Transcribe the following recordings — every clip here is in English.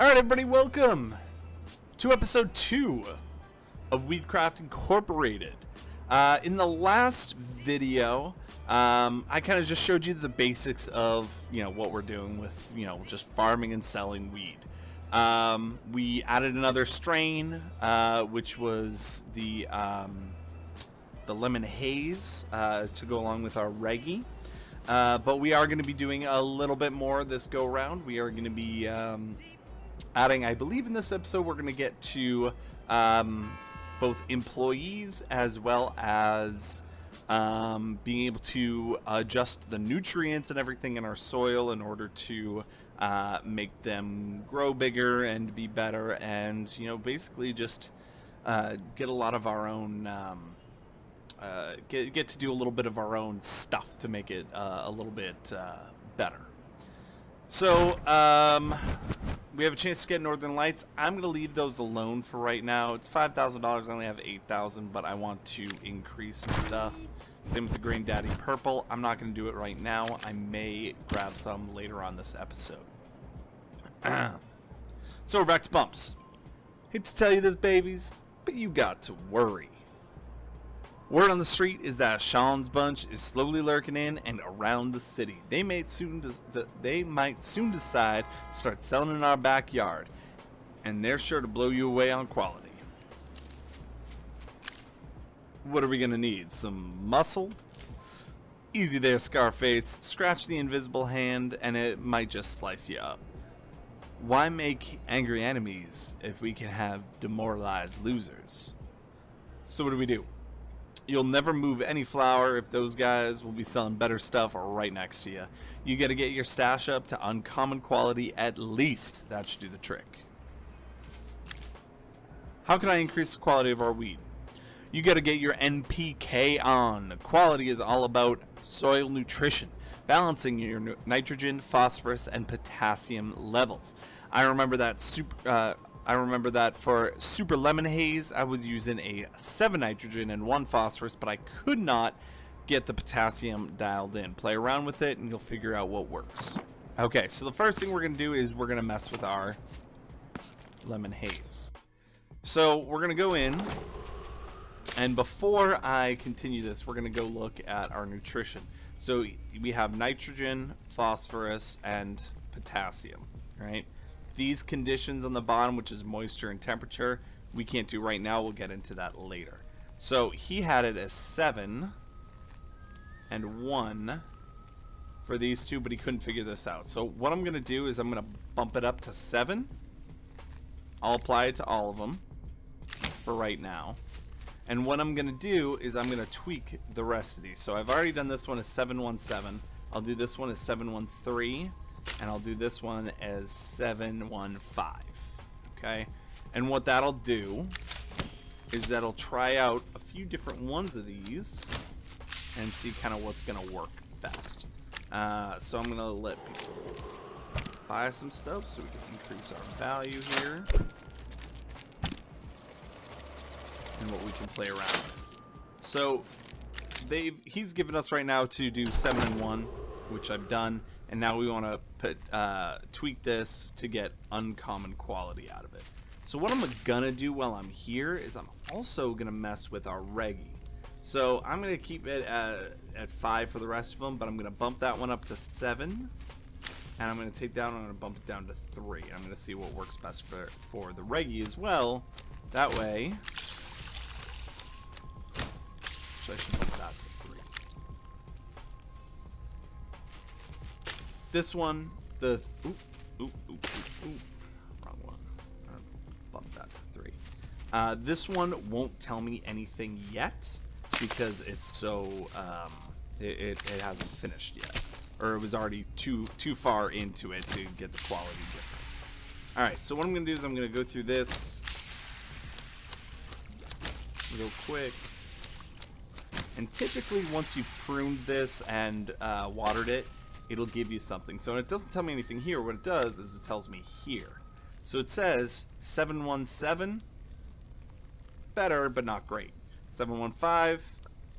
Alright everybody, welcome to episode 2 of Weedcraft Incorporated. In the last video, I kind of just showed you the basics of, what we're doing with, just farming and selling weed. We added another strain, which was the lemon haze, to go along with our reggae. But we are going to be doing a little bit more this go round. We are going to be adding, I believe in this episode, we're going to get to both employees as well as being able to adjust the nutrients and everything in our soil in order to make them grow bigger and be better, and basically just get a lot of our own get to do a little bit of our own stuff to make it a little bit better. So we have a chance to get Northern Lights. I'm going to leave those alone for right now. It's $5,000. I only have 8,000, but I want to increase some stuff. Same with the Green Daddy Purple. I'm not going to do it right now. I may grab some later on this episode. So we're back to bumps. Hate to tell you this, babies, but you got to worry. Word on the street is that Sean's bunch is slowly lurking in and around the city. They might soon decide to start selling in our backyard, and they're sure to blow you away on quality. What are we gonna need? Some muscle? Easy there, Scarface. Scratch the invisible hand and it might just slice you up. Why make angry enemies if we can have demoralized losers? So what do? You'll never move any flour if those guys will be selling better stuff right next to you. You gotta get your stash up to uncommon quality at least. That should do the trick. How can I increase the quality of our weed? You gotta get your NPK on. Quality is all about soil nutrition, balancing your nitrogen, phosphorus, and potassium levels. I remember that for Super Lemon Haze, I was using a 7 nitrogen and 1 phosphorus, but I could not get the potassium dialed in. Play around with it and you'll figure out what works. Okay, so the first thing we're going to do is we're going to mess with our Lemon Haze. So we're going to go in, and before I continue this, we're going to go look at our nutrition. So we have nitrogen, phosphorus, and potassium, right? These conditions on the bottom, which is moisture and temperature, we can't do right now. We'll get into that later. So he had it as 7 and 1 for these two, but he couldn't figure this out. So what I'm going to do is I'm going to bump it up to 7. I'll apply it to all of them for right now. And what I'm going to do is I'm going to tweak the rest of these. So I've already done this one as 717. I'll do this one as 713. And I'll do this one as 715. Okay, and what that'll do is that'll try out a few different ones of these and see kind of what's gonna work best. So I'm gonna let people buy some stuff so we can increase our value here and what we can play around with. So he's given us right now to do 7 and 1, which I've done. And now we want to tweak this to get uncommon quality out of it. So what I'm gonna do while I'm here is I'm also gonna mess with our reggae. So I'm gonna keep it at 5 for the rest of them, but I'm gonna bump that one up to 7, and I'm gonna take that one and I'm gonna bump it down to 3. I'm gonna see what works best for the reggae as well. That way, so I should bump that to 3. This one, wrong one. Bump that to 3. This one won't tell me anything yet because it's so it hasn't finished yet, or it was already too far into it to get the quality different. All right, so what I'm gonna do is I'm gonna go through this real quick. And typically, once you've pruned this and watered it, it'll give you something. So it doesn't tell me anything here. What it does is it tells me here. So it says 717, better but not great. 715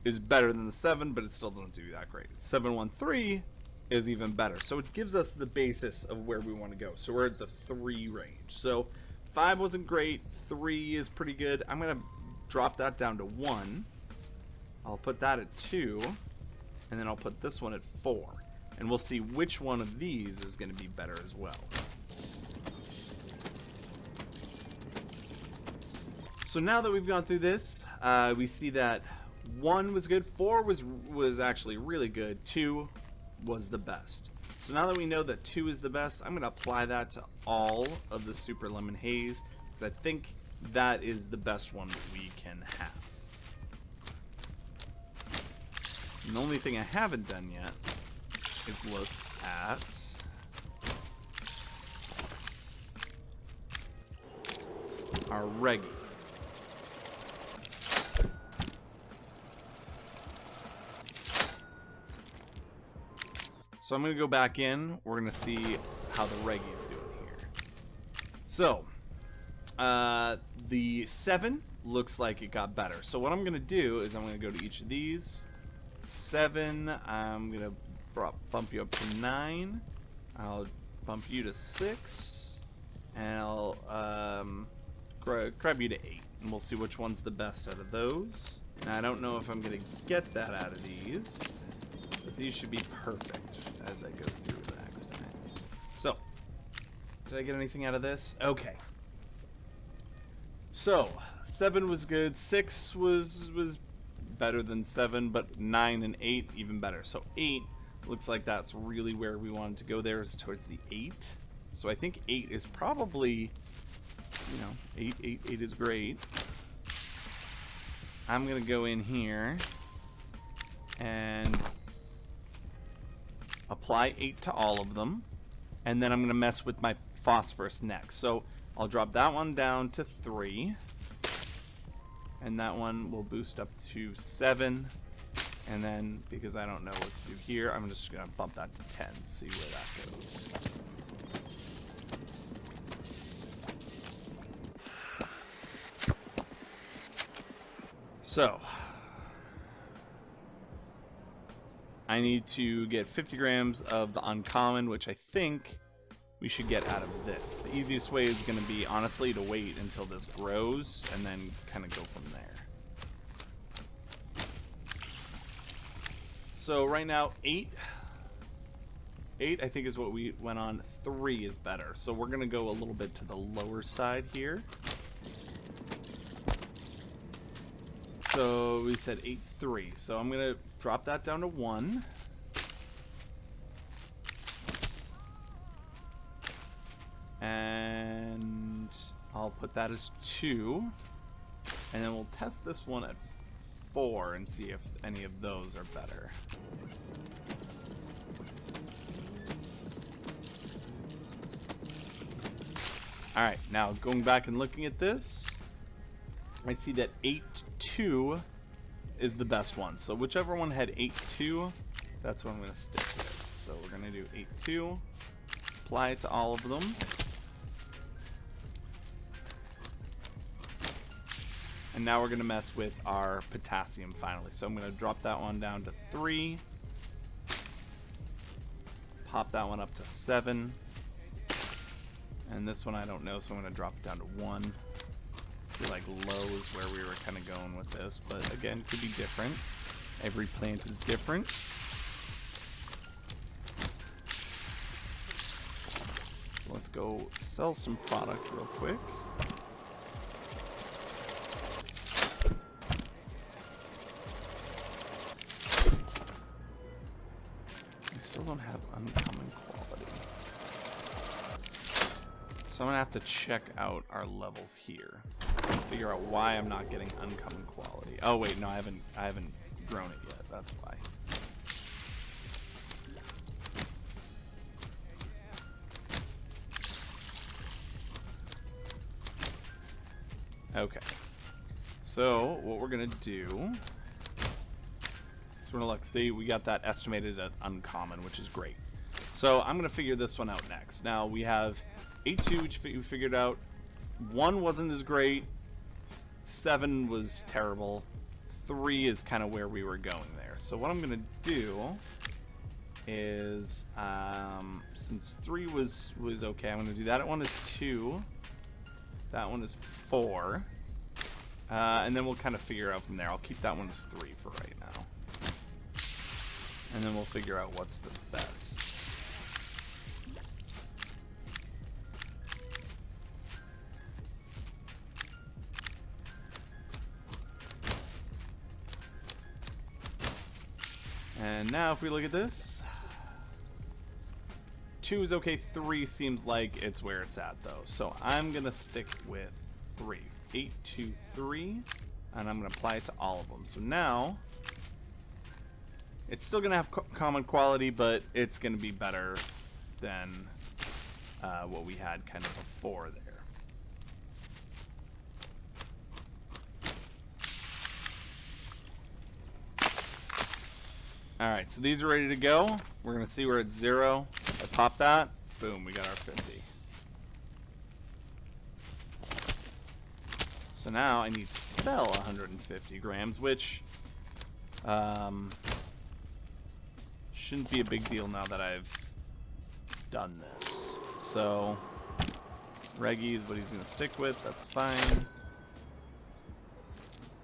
is better than the 7, but it still doesn't do that great. 713 is even better. So it gives us the basis of where we want to go. So we're at the 3 range. So 5 wasn't great. 3 is pretty good. I'm going to drop that down to 1. I'll put that at 2. And then I'll put this one at 4. And we'll see which one of these is going to be better as well. So now that we've gone through this, we see that 1 was good, 4 was actually really good, 2 was the best. So now that we know that 2 is the best, I'm going to apply that to all of the Super Lemon Haze, because I think that is the best one that we can have. And the only thing I haven't done yet is looked at our Reggie. So I'm going to go back in. We're going to see how the Reggie's doing here. So, the 7 looks like it got better. So what I'm going to do is I'm going to go to each of these. 7, I'm going to bump you up to 9. I'll bump you to 6. And I'll grab you to 8. And we'll see which one's the best out of those. Now, I don't know if I'm going to get that out of these. But these should be perfect as I go through the next time. So, did I get anything out of this? Okay. So, 7 was good. 6 was better than 7, but 9 and 8 even better. So 8 looks like that's really where we wanted to go there, is towards the 8. So I think 8 is probably, 8 is great. I'm going to go in here and apply 8 to all of them, and then I'm going to mess with my phosphorus next. So I'll drop that one down to 3, and that one will boost up to 7, and then because I don't know what to do here, I'm just going to bump that to 10, see where that goes. So I need to get 50 grams of the uncommon, which I think we should get out of this. The easiest way is going to be, honestly, to wait until this grows and then kind of go from there. So right now, 8 I think is what we went on. 3 is better. So we're going to go a little bit to the lower side here. So we said 8.3. So I'm going to drop that down to 1. And I'll put that as 2. And then we'll test this one at 4 and see if any of those are better. Alright, now going back and looking at this, I see that 8.2 is the best one. So whichever one had 8.2, that's what I'm going to stick with. So we're going to do 8.2, apply it to all of them. And now we're going to mess with our potassium finally. So I'm going to drop that one down to 3. Pop that one up to 7. And this one I don't know, so I'm going to drop it down to 1. I feel like low is where we were kind of going with this, but again, could be different. Every plant is different. So let's go sell some product real quick. I still don't have uncommon quality. So I'm gonna have to check out our levels here. Figure out why I'm not getting uncommon quality. Oh wait, no, I haven't grown it yet. That's why. Okay. So what we're gonna do is we're gonna look. See, we got that estimated at uncommon, which is great. So I'm gonna figure this one out next. Now we have 8.2, which we figured out. 1 wasn't as great. 7 was terrible. 3 is kind of where we were going there. So what I'm going to do is since 3 was okay, I'm gonna do that one is 2. That one is 4. And then we'll kind of figure out from there. I'll keep that one as 3 for right now. And then we'll figure out what's the best. And now if we look at this, 2 is okay, 3 seems like it's where it's at though. So I'm gonna stick with 3. 8, 2, 3, and I'm gonna apply it to all of them. So now it's still gonna have common quality, but it's gonna be better than what we had kind of before there. Alright, so these are ready to go. We're going to see we're at 0. I pop that. Boom, we got our 50. So now I need to sell 150 grams, which shouldn't be a big deal now that I've done this. So Reggie is what he's going to stick with. That's fine.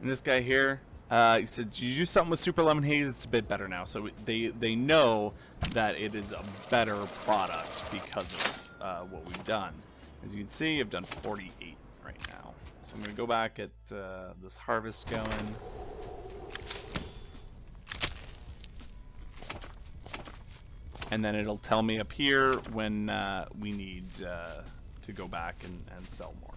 And this guy here, he said, did you do something with Super Lemon Haze? It's a bit better now. So they know that it is a better product because of what we've done. As you can see, I've done 48 right now. So I'm going to go back at this harvest going. And then it'll tell me up here when we need to go back and sell more.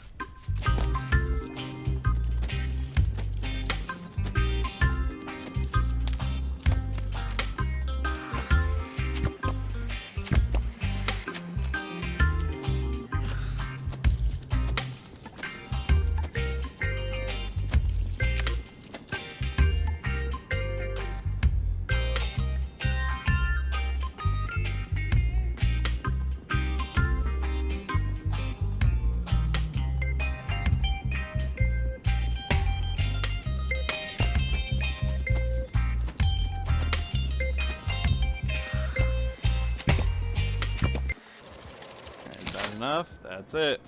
Enough. That's it.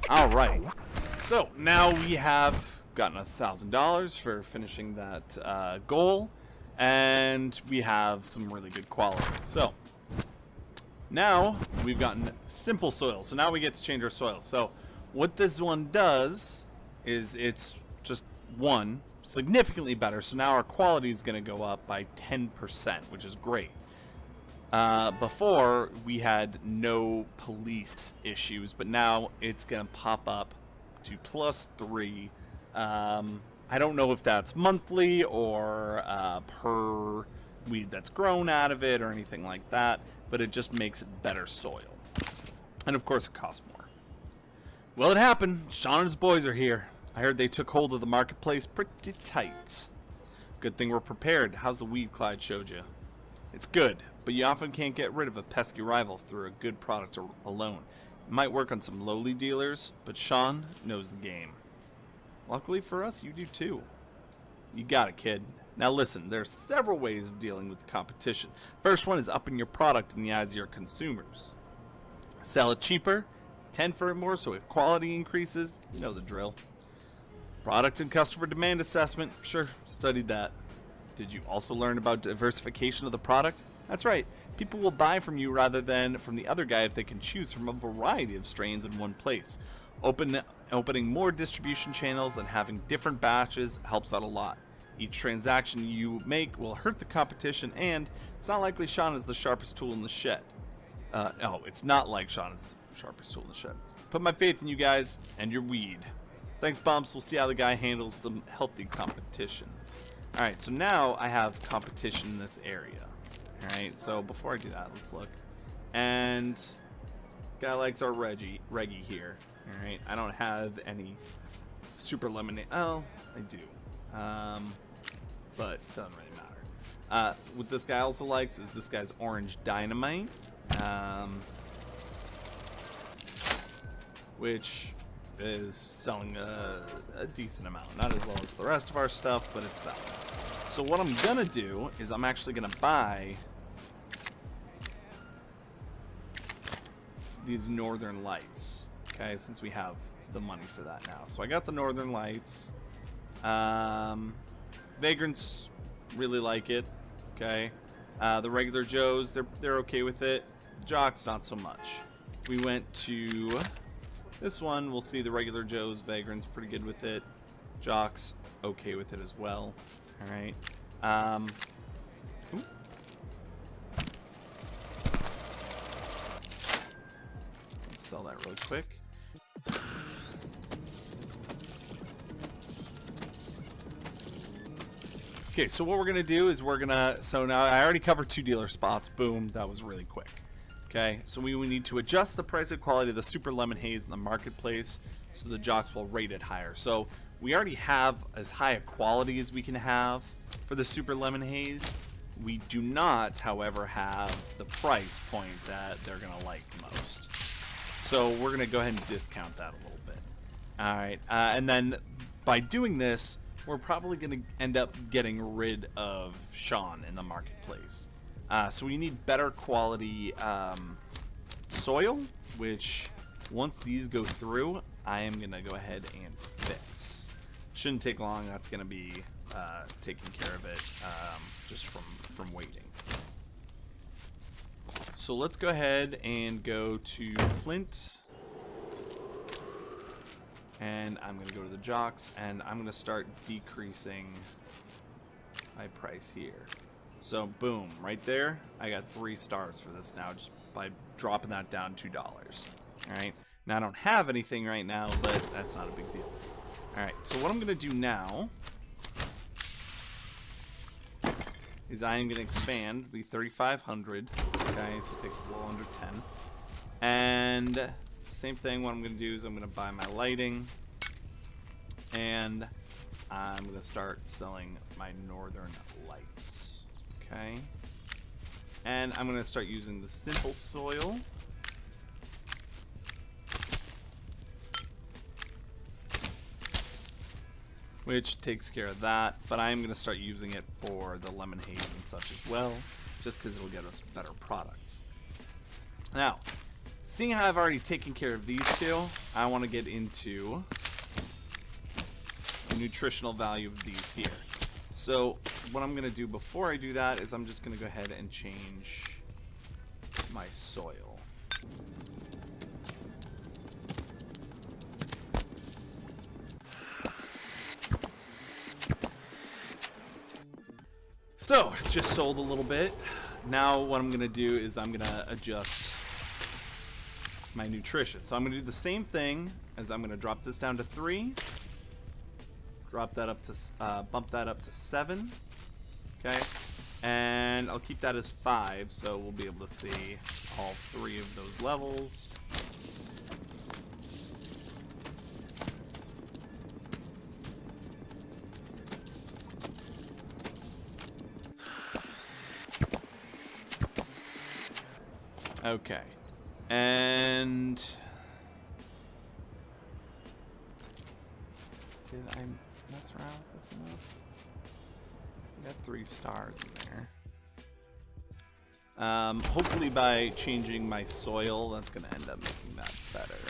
All right. So now we have gotten $1,000 for finishing that goal, and we have some really good quality. So now we've gotten simple soil. So now we get to change our soil. So what this one does is it's just significantly better. So now our quality is going to go up by 10%, which is great. Before we had no police issues, but now it's gonna pop up to +3. I don't know if that's monthly or per weed that's grown out of it or anything like that, but it just makes it better soil. And of course it costs more. Well, it happened. Sean and his boys are here. I heard they took hold of the marketplace pretty tight. Good thing we're prepared. How's the weed Clyde showed you? It's good, but you often can't get rid of a pesky rival through a good product alone. It might work on some lowly dealers, but Sean knows the game. Luckily for us, you do too. You got it, kid. Now listen, there are several ways of dealing with the competition. First one is upping your product in the eyes of your consumers. Sell it cheaper, 10 for it more, so if quality increases, you know the drill. Product and customer demand assessment, sure, studied that. Did you also learn about diversification of the product? That's right. People will buy from you rather than from the other guy if they can choose from a variety of strains in one place. Opening more distribution channels and having different batches helps out a lot. Each transaction you make will hurt the competition, and it's not likely Sean is the sharpest tool in the shed. No, it's not like Sean is the sharpest tool in the shed. Put my faith in you guys and your weed. Thanks, Bumps. We'll see how the guy handles some healthy competition. Alright, so now I have competition in this area. Alright, so before I do that, let's look. And guy likes our Reggie here. Alright, I don't have any super lemonade. Oh, I do. But it doesn't really matter. What this guy also likes is this guy's orange dynamite. Which is selling a decent amount. Not as well as the rest of our stuff, but it's selling. So what I'm gonna do is I'm actually gonna buy these Northern Lights, okay, since we have the money for that now. So I got the Northern Lights. Vagrants really like it, okay. The regular Joes, they're okay with it. Jocks, not so much. We went to this one. We'll see the regular Joes, Vagrants, pretty good with it. Jocks, okay with it as well. All right. Let's sell that really quick. Okay, so what we're gonna do is so now I already covered 2 dealer spots. Boom, that was really quick. Okay, so we need to adjust the price and quality of the Super Lemon Haze in the marketplace so the Jocks will rate it higher. So we already have as high a quality as we can have for the Super Lemon Haze. We do not, however, have the price point that they're gonna like most. So we're gonna go ahead and discount that a little bit. All right, and then by doing this, we're probably gonna end up getting rid of Sean in the marketplace. So we need better quality soil, which once these go through, I am gonna go ahead and fix. Shouldn't take long. That's gonna be taking care of it just from waiting. So let's go ahead and go to Flint, and I'm gonna go to the Jocks, and I'm gonna start decreasing my price here. So boom, right there, I got 3 stars for this now just by dropping that down $2. All right, now I don't have anything right now, but that's not a big deal. All right, so what I'm gonna do now is I am gonna expand, be 3,500. Okay, so it takes a little under 10. And same thing, what I'm gonna do is I'm gonna buy my lighting, and I'm gonna start selling my Northern Lights. Okay, and I'm gonna start using the simple soil. Which takes care of that, but I am going to start using it for the Lemon Haze and such as well, just because it'll get us better product. Now, seeing how I've already taken care of these 2, I want to get into the nutritional value of these here. So, what I'm going to do before I do that is I'm just going to go ahead and change my soil. So, it just sold a little bit. Now what I'm going to do is I'm going to adjust my nutrition. So I'm going to do the same thing as I'm going to drop this down to 3. Drop that up to, bump that up to 7. Okay. And I'll keep that as 5, so we'll be able to see all 3 of those levels. Okay, and did I mess around with this enough? We got 3 stars in there. Hopefully by changing my soil, that's going to end up making that better.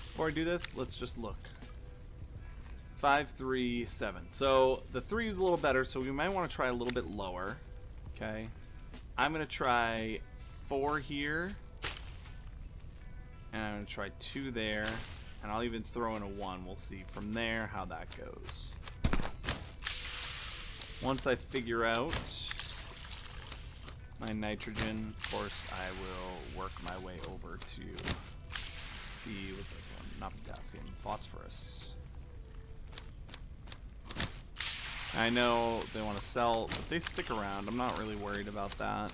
Before I do this, let's just look. 5, 3, 7. So the 3 is a little better, so we might want to try a little bit lower. Okay. I'm going to try 4 here. And I'm going to try 2 there. And I'll even throw in a 1. We'll see from there how that goes. Once I figure out my nitrogen, of course, I will work my way over to the, what's this one? Not potassium, phosphorus. I know they want to sell, but they stick around. I'm not really worried about that.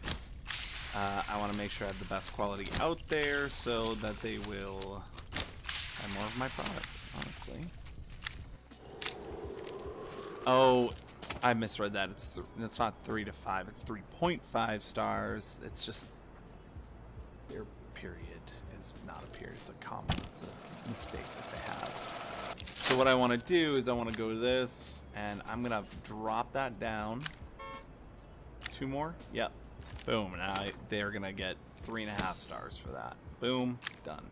I want to make sure I have the best quality out there so that they will buy more of my product, honestly. Oh, I misread that. It's not 3 to 5. It's 3.5 stars. It's just their period is not a period. It's a comma. It's a mistake that they have. So what I want to do is I want to go to this, and I'm going to drop that down. 2 more? Yep. Boom. Now they're going to get 3.5 stars for that. Boom. Done.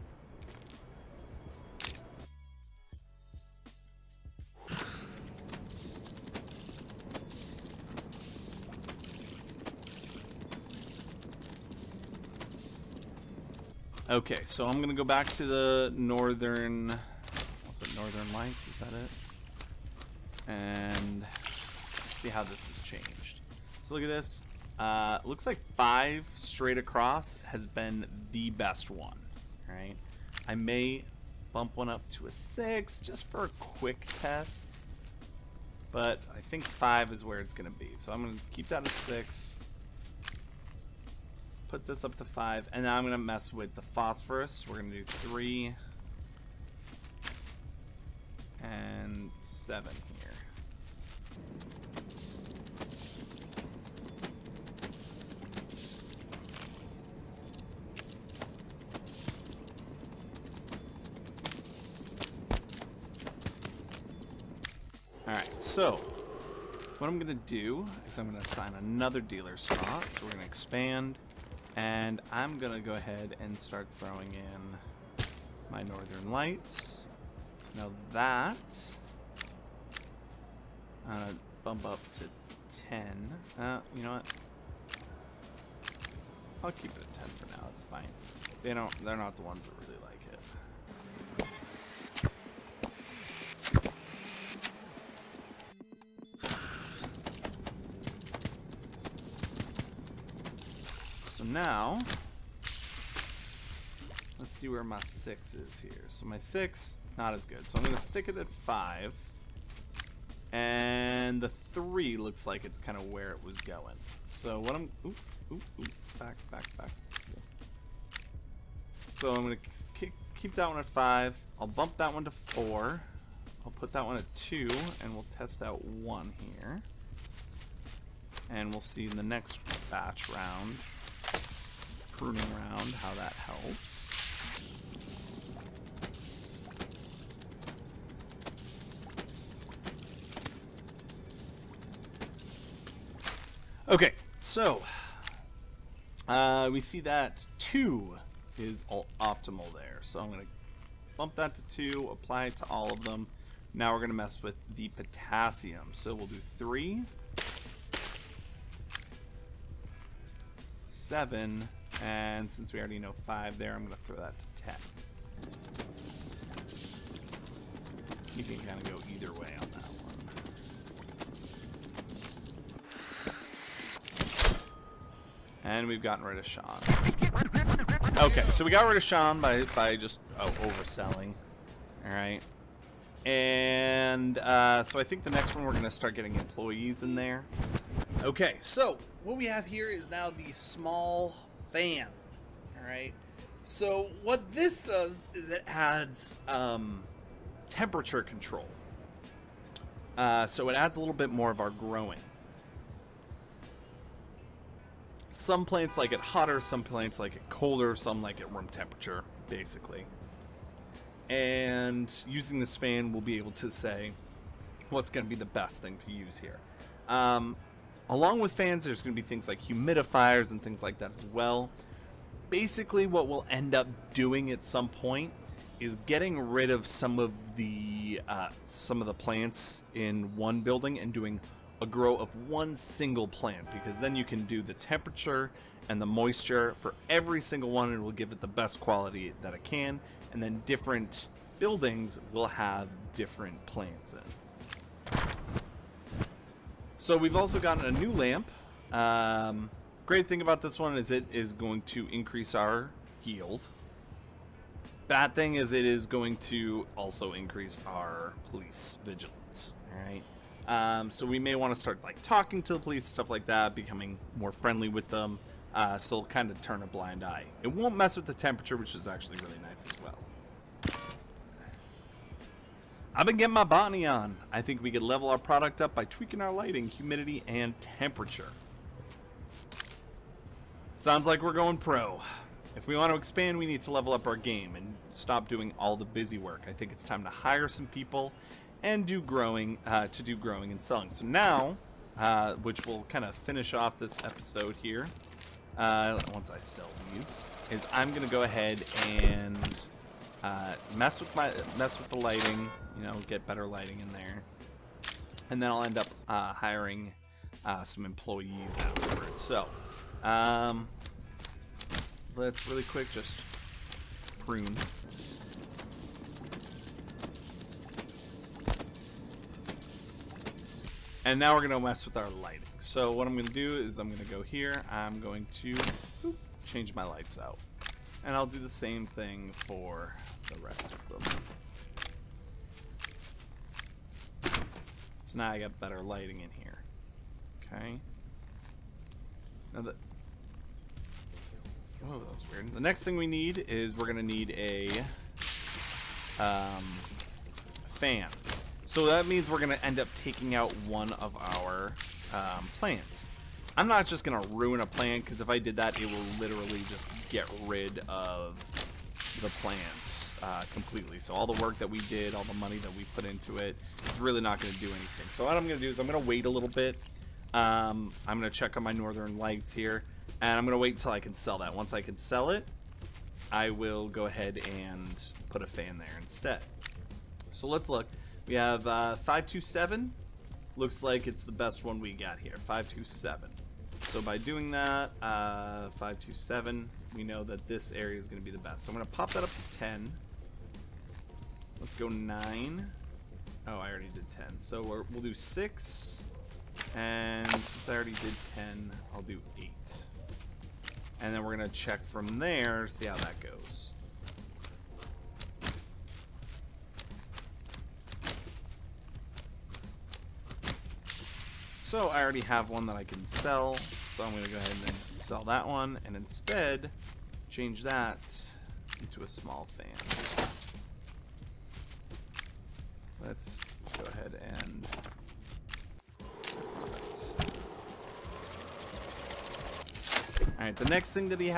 Okay, so I'm gonna go back to the northern, what's it, Northern Lights, is that it? And see how this has changed. So look at this. Looks like 5 straight across has been the best one, right? I may bump one up to a 6 just for a quick test, but I think 5 is where it's gonna be. So I'm gonna keep that at 6. Put this up to 5, and now I'm gonna mess with the phosphorus. We're gonna do 3 and 7 here. Alright, so what I'm gonna do is I'm gonna assign another dealer spot. So we're gonna expand. And I'm gonna go ahead and start throwing in my Northern Lights. Now that I'm gonna bump up to 10. You know what? I'll keep it at 10 for now. It's fine. They're not the ones that really like it. So now, let's see where my 6 is here. So my 6, not as good. So I'm going to stick it at 5. And the 3 looks like it's kind of where it was going. So what I'm, back. So I'm going to keep that one at 5. I'll bump that one to 4. I'll put that one at 2, and we'll test out 1 here. And we'll see in the next batch round, pruning around, how that helps. Okay, so we see that 2 is optimal there. So I'm going to bump that to 2, apply it to all of them. Now we're going to mess with the potassium. So we'll do 3, 7, and since we already know 5 there, I'm going to throw that to 10. You can kind of go either way on that one. And we've gotten rid of Sean. Okay, so we got rid of Sean by just overselling. Alright. And so I think the next one we're going to start getting employees in there. Okay, so what we have here is now the small fan. Alright. So what this does is it adds temperature control. So it adds a little bit more of our growing. Some plants like it hotter, some plants like it colder, some like it room temperature, basically. And using this fan, we'll be able to say what's going to be the best thing to use here. Along with fans, there's going to be things like humidifiers and things like that as well. Basically, what we'll end up doing at some point is getting rid of some of the plants in one building and doing a grow of one single plant, because then you can do the temperature and the moisture for every single one, and it will give it the best quality that it can. And then different buildings will have different plants in. So we've also gotten a new lamp. Great thing about this one is it is going to increase our yield. Bad thing is it is going to also increase our police vigilance. All right. So we may want to start like talking to the police, stuff like that, becoming more friendly with them. So it'll kind of turn a blind eye. It won't mess with the temperature, which is actually really nice as well. I've been getting my botany on. I think we could level our product up by tweaking our lighting, humidity, and temperature. Sounds like we're going pro. if we want to expand, we need to level up our game and stop doing all the busy work. I think it's time to hire some people and do growing, and selling. So now, which will kind of finish off this episode here, once I sell these, is I'm gonna go ahead and mess with the lighting, you know, get better lighting in there, and then I'll end up hiring some employees afterwards. So let's really quick just prune. And now we're going to mess with our lighting. So what I'm going to do is I'm going to go here. I'm going to change my lights out. And I'll do the same thing for the rest of them. So now I got better lighting in here. Okay. Now that... Oh, that was weird. The next thing we need is we're going to need a fan. So that means we're going to end up taking out one of our plants. I'm not just going to ruin a plant, because if I did that, it will literally just get rid of the plants completely. So all the work that we did, all the money that we put into it, it's really not going to do anything. So what I'm going to do is I'm going to wait a little bit. I'm going to check on my northern lights here, and I'm going to wait until I can sell that. Once I can sell it, I will go ahead and put a fan there instead. So let's look. We have 527. Looks like it's the best one we got here, 527. So by doing that, 527, we know that this area is going to be the best. So I'm going to pop that up to 10. Let's go 9. Oh, I already did 10. So we'll do 6. And since I already did 10, I'll do 8. And then we're going to check from there, see how that goes. So I already have one that I can sell, so I'm going to go ahead and sell that one, and instead change that into a small fan. Let's go ahead and... Alright, the next thing that he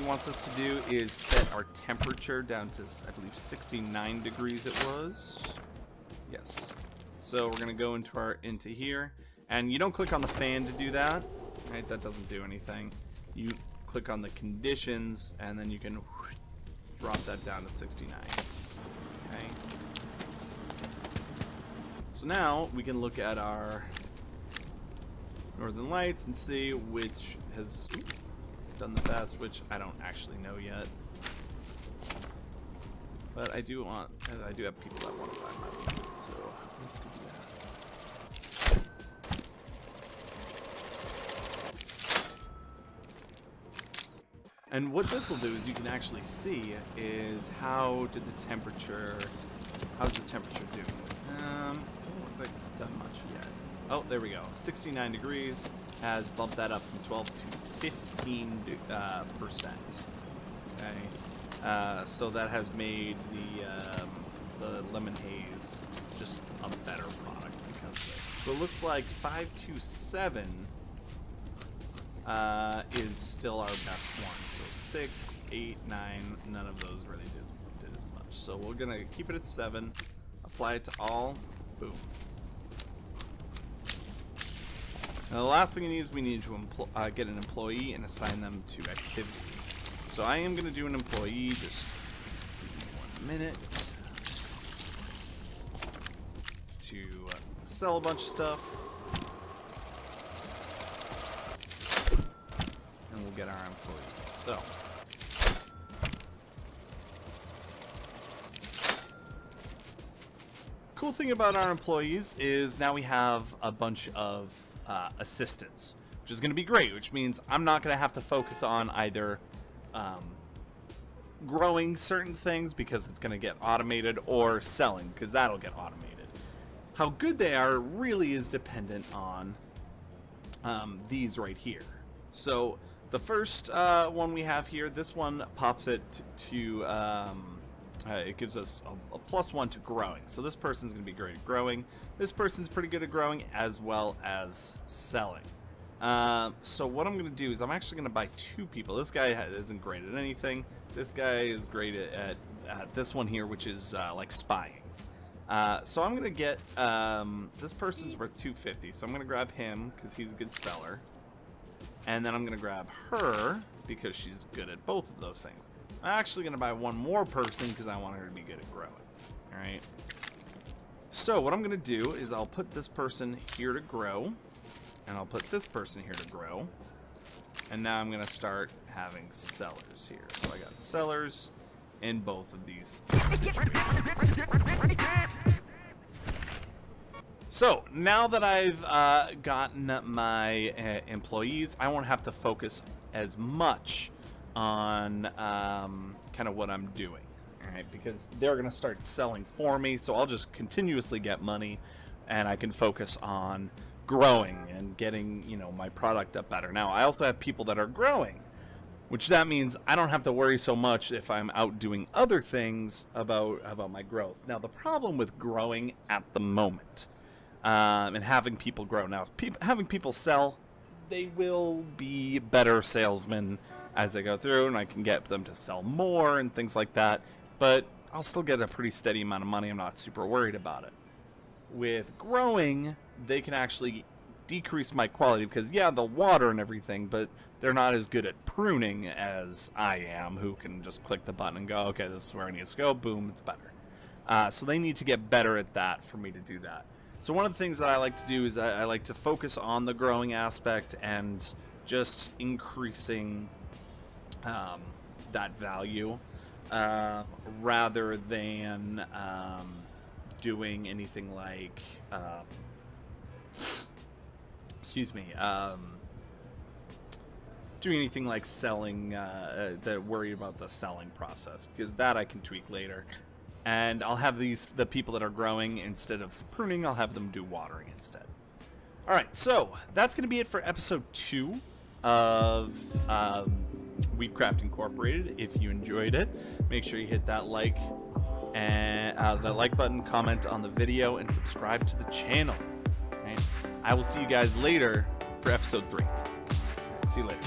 wants us to do is set our temperature down to, I believe, 69 degrees it was. Yes. So we're going to go into here. And you don't click on the fan to do that, right? That doesn't do anything. You click on the conditions, and then you can drop that down to 69. Okay. So now we can look at our northern lights and see which has done the best, which I don't actually know yet. But I do have people that want to buy my lights, so let's go do that. And what this will do is you can actually see is how's the temperature doing? Doesn't look like it's done much yet. Oh, there we go. 69 degrees has bumped that up from 12 to 15%. Okay, so that has made the lemon haze just a better product because of it. So it looks like 527 is still our best one. So 6, 8, 9, none of those really did as much. So we're gonna keep it at 7, apply it to all, boom. Now the last thing we need is we need to get an employee and assign them to activities. So I am gonna do an employee, just give me 1 minute to sell a bunch of stuff. We'll get our employees. So cool thing about our employees is now we have a bunch of assistants, which is going to be great, which means I'm not going to have to focus on either growing certain things because it's going to get automated, or selling because that'll get automated. How good they are really is dependent on these right here. So the first one we have here, this one pops it to, it gives us a +1 to growing. So this person's going to be great at growing. This person's pretty good at growing as well as selling. So what I'm going to do is I'm actually going to buy 2 people. This guy isn't great at anything. This guy is great at this one here, which is like spying. So I'm going to get, this person's worth 250. So I'm going to grab him because he's a good seller. And then I'm going to grab her because she's good at both of those things. I'm actually going to buy 1 more person because I want her to be good at growing. All right. So what I'm going to do is I'll put this person here to grow. And I'll put this person here to grow. And now I'm going to start having sellers here. So I got sellers in both of these situations. So now that I've gotten my employees, I won't have to focus as much on kind of what I'm doing. All right, because they're going to start selling for me. So I'll just continuously get money and I can focus on growing and getting, you know, my product up better. Now I also have people that are growing, which that means I don't have to worry so much if I'm out doing other things about my growth. Now the problem with growing at the moment and having people grow, now having people sell, they will be better salesmen as they go through, and I can get them to sell more and things like that, but I'll still get a pretty steady amount of money. I'm not super worried about it. With growing, they can actually decrease my quality because, yeah, they'll water and everything, but they're not as good at pruning as I am, who can just click the button and go, okay, this is where I need to go, boom, it's better. So they need to get better at that for me to do that. So one of the things that I like to do is I like to focus on the growing aspect and just increasing that value rather than doing anything like doing anything like selling, that worry about the selling process, because that I can tweak later. And I'll have the people that are growing, instead of pruning, I'll have them do watering instead. Alright, so that's going to be it for episode 2 of Weedcraft Incorporated. If you enjoyed it, make sure you hit that like and the like button, comment on the video, and subscribe to the channel. Right? I will see you guys later for episode 3. See you later.